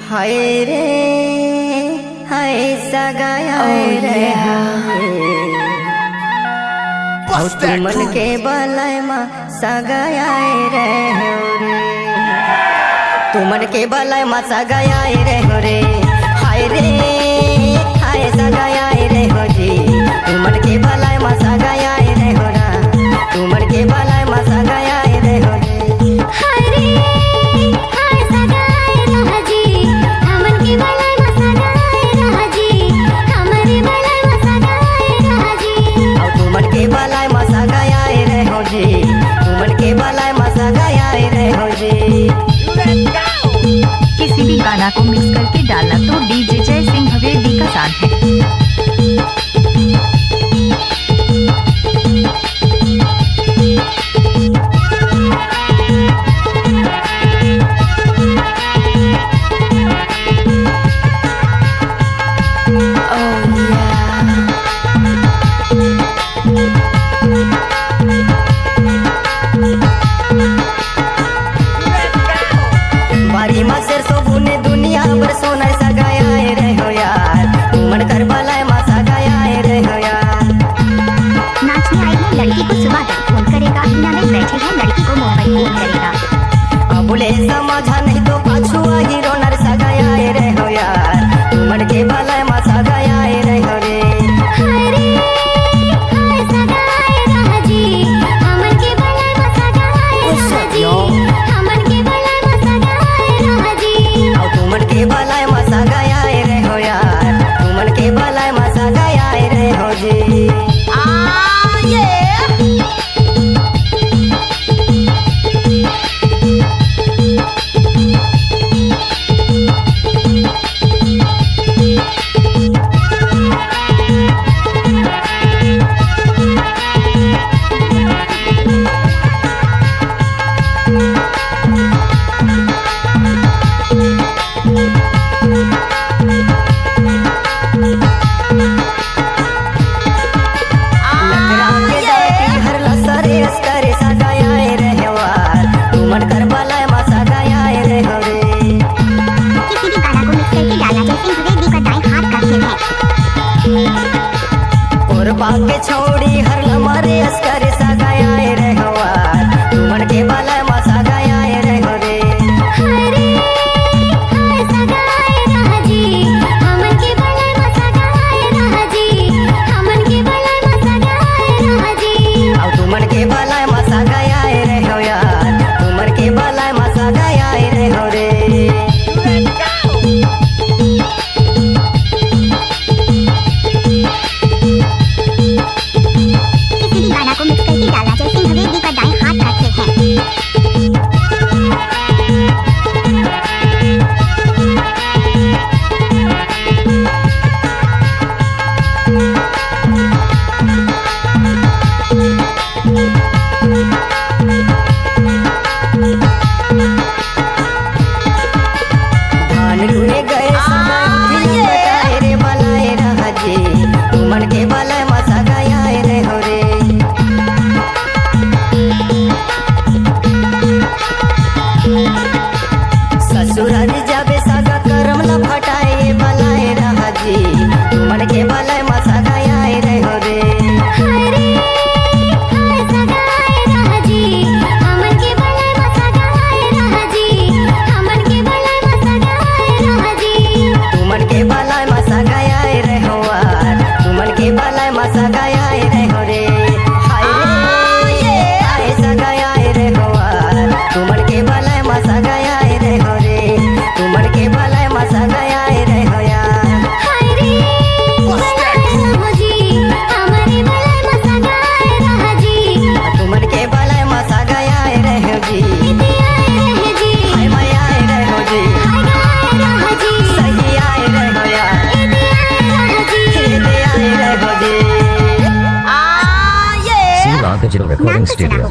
हाय रे हाय सगाया रे और तुमन के बलय मा सगाया रे तुमन के बलय मा सगाया रे हो रे हाय रे हाय सगाया रे हो जी तुमन के बलय मा सगाया रे हो रा तुमन के बलय मा सगाया रे हो रे हाय रे हाय सगाया रे जी हमन के बलय मा सगाया रे जी हमरे बलय मा सगाया रे जी और तुमन के बलय मा सगाया रे हो जी तुमन के बलय मा सगाया रे हो जी। किसी भी गाना को मिक्स करके डालना तो डीजे जय सिंह हवेली का साथ है। बारी मा शेर सोबुने दुनिया पर सोना सगाया रे हो यार तुमन कर बलय मा सगाया रे हो यार। नाचने आई है लड़की को सुबह तक फोन करेगा, बिना में बैठे हैं लड़की को मोबाइल फोन करेगा। अबुले समझा नहीं तो पाछुआ हीरो नर सगाया रे हो यार तुमन के बलय मा सगाया रे हो रे हाय रे हाय सगाया रे जी हमन के बलय मा सगाया रे जी हमन के बलय मा सगाया रे जी और तुमन के बलय मा सगाया रे हो यार तुमन के बलय मा सगाया रे हो जी। बाके छोड़ी हर लमारे अस्कर सगाया रे हवा तुमन के बलय मा सगाया रे हो रे हाय रे हाय सगाया रे जी हमन के बलय मा सगाया रे जी हमन के बलय मा सगाया रे जी और तुमन के बलय मा सगाया रे हो यार तुमन के बलय मा सगाया रे हो रे। गाना को मिक्स करके डालना जय सिंह हवेली का दाएं हाथ रखे हैं। धान रुए गए सगाई रे बलय रहा जी तुमन के बलय मा सगाया रे हो रे ससुराल जाबे सगा करम ल फटाए बलय रहा जी तुमन के बलय मा सगाया रे हो रे हाय रे हाय सगाया रे जी हमन के बलय मा सगाया रे जी हमन के बलय मा सगाया रे जी तुमन के बलय मा सगाया रे हो तुमन के बलय मा सगाया रे हो रे हाय रे हाय सगाया रे हो तुमन के बलय मा सगाया रे हो रे तुमन के बलय मा सगाया रे हो यार। हाय रे सगाया रे जी हमरे बलय मा सगाया रे जी तुमन के बलय मा सगाया रे हो जी दिया रे जी हाय माया रे हो जी हाय गाया रे जी सही आए रे हो यार दिया रे जी दे आए रे हो जी। Digital Recording Studio.